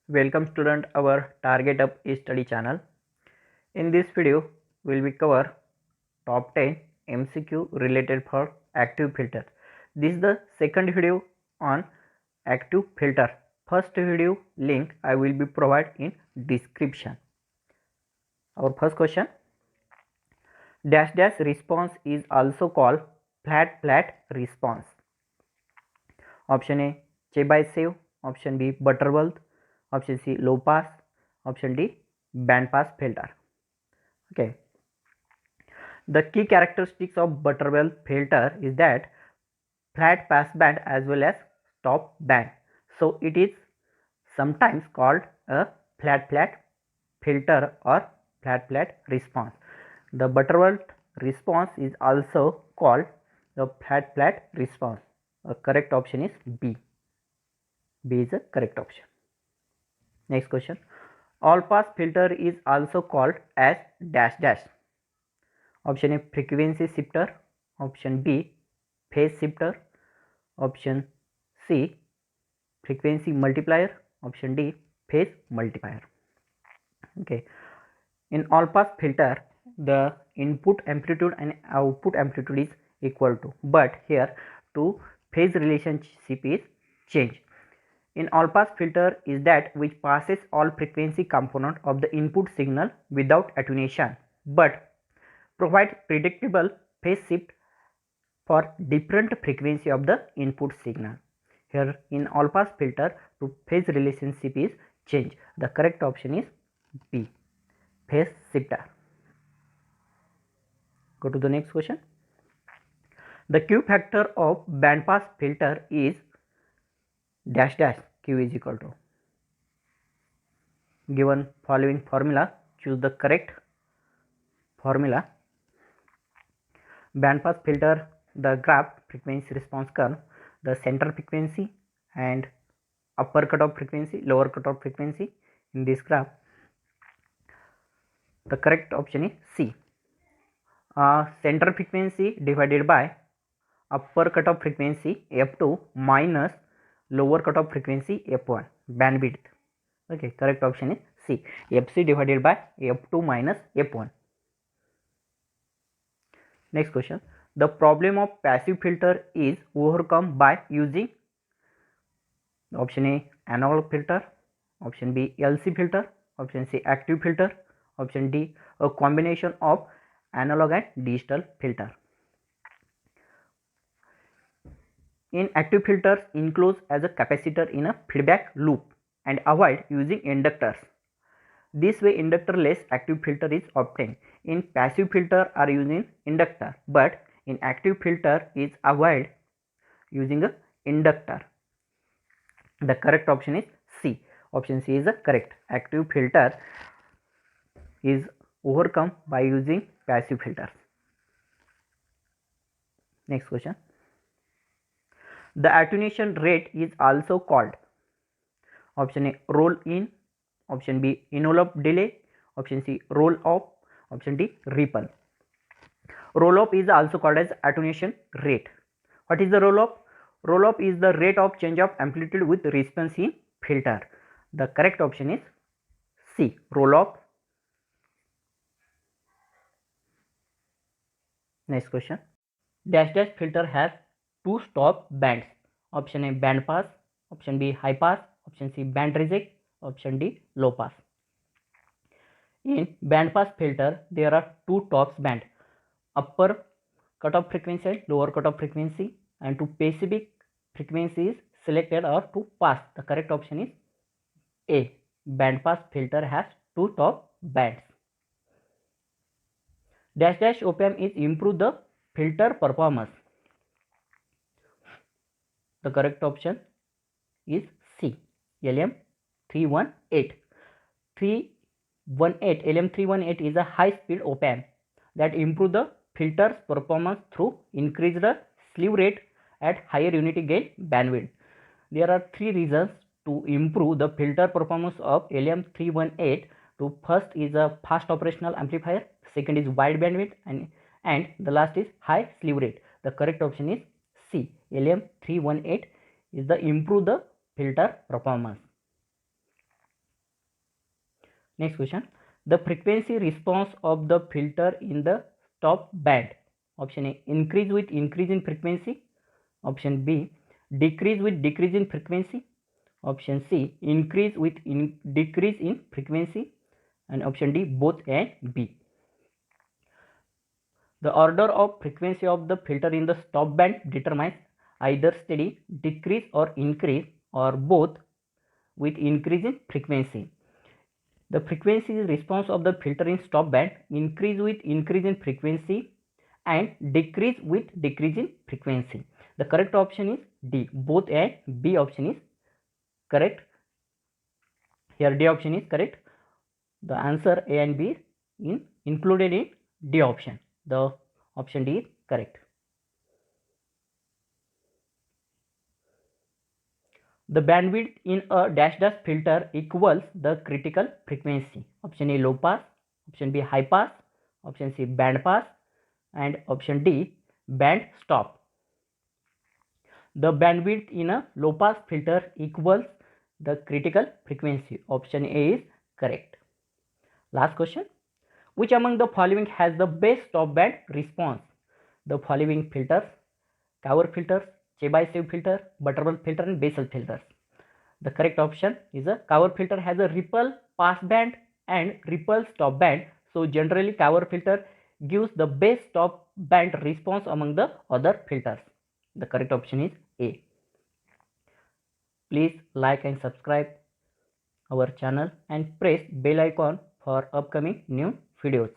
Welcome student our Target Up study channel. In this video, we will cover top 10 MCQ related for active filter. This is the second video on active filter. First video link I will be provide in description. Our first question: dash dash response is also called flat response. Option A Chebyshev, option B Butterworth, option C low pass, option D band pass filter. Okay, the key characteristics of Butterworth filter is that flat pass band as well as stop band, so it is sometimes called a flat filter or flat response. The Butterworth response is also called the flat response. The correct option is B. B is the correct option. Next question: all pass filter is also called as dash dash. Option A frequency shifter, option B phase shifter, option C frequency multiplier, option D phase multiplier. Okay, in all pass filter the input amplitude and output amplitude is equal to, but here two phase relationship is changed. In all pass filter is that which passes all frequency component of the input signal without attenuation, but provide predictable phase shift for different frequency of the input signal. Here in all pass filter to phase relationship is changed. The correct option is B, phase shifter. Go to the next question. The Q factor of band pass filter is dash dash. Q is equal to, given following formula, choose the correct formula. Band pass filter, the graph frequency response curve, the center frequency and upper cutoff frequency, lower cutoff frequency in this graph. The correct option is C. Center frequency divided by upper cutoff frequency f2 minus lower cutoff frequency f1, bandwidth. Okay, correct option is C, fc divided by f2 minus f1. Next question: the problem of passive filter is overcome by using option A analog filter, option B LC filter, option C active filter, option D a combination of analog and digital filter. In active filters enclosed as a capacitor in a feedback loop and avoid using inductors. This way inductorless active filter is obtained. In passive filter are using inductor, but in active filter is avoid using a inductor. The correct option is C. Option C is the correct. Active filter is overcome by using passive filters. Next question: the attenuation rate is also called option A roll in, option B envelope delay, option C roll off, option D ripple. Roll off is also called as attenuation rate. What is the roll off? Roll off is the rate of change of amplitude with response in filter. The correct option is C, roll off. Next question: dash dash filter has two stop bands. Option A band pass, option B high pass, option C band reject, option D low pass. In band pass filter there are two tops band, upper cutoff frequency and lower cutoff frequency, and two specific frequencies selected or to pass. The correct option is A, band pass filter has two top bands. Dash dash op-amp is improve the filter performance. The correct option is C, LM318. 318 LM318 is a high speed op-amp that improve the filter's performance through increased slew rate at higher unity gain bandwidth. There are three reasons to improve the filter performance of LM318. To first is a fast operational amplifier, second is wide bandwidth, and the last is high slew rate. The correct option is C, LM318 is the improve the filter performance. Next question. The frequency response of the filter in the stop band. Option A, increase with increase in frequency. Option B, decrease with decrease in frequency. Option C, increase with decrease in frequency. And option D, both A and B. The order of frequency of the filter in the stop band determines either steady, decrease or increase, or both with increase in frequency. The frequency response of the filter in stop band increase with increase in frequency and decrease with decrease in frequency. The correct option is D. Both A and B option is correct. Here D option is correct. The answer A and B is included in D option. The option D is correct. The bandwidth in a dash dash filter equals the critical frequency. Option A, low pass. Option B, high pass. Option C, band pass. And option D, band stop. The bandwidth in a low pass filter equals the critical frequency. Option A is correct. Last question. Which among the following has the best stop band response? The following filters: Cauer filters, Chebyshev filter, Butterworth filter and Bessel filters. The correct option is a Cauer filter has a ripple pass band and ripple stop band. So generally Cauer filter gives the best stop band response among the other filters. The correct option is A. Please like and subscribe our channel and press bell icon for upcoming new videos.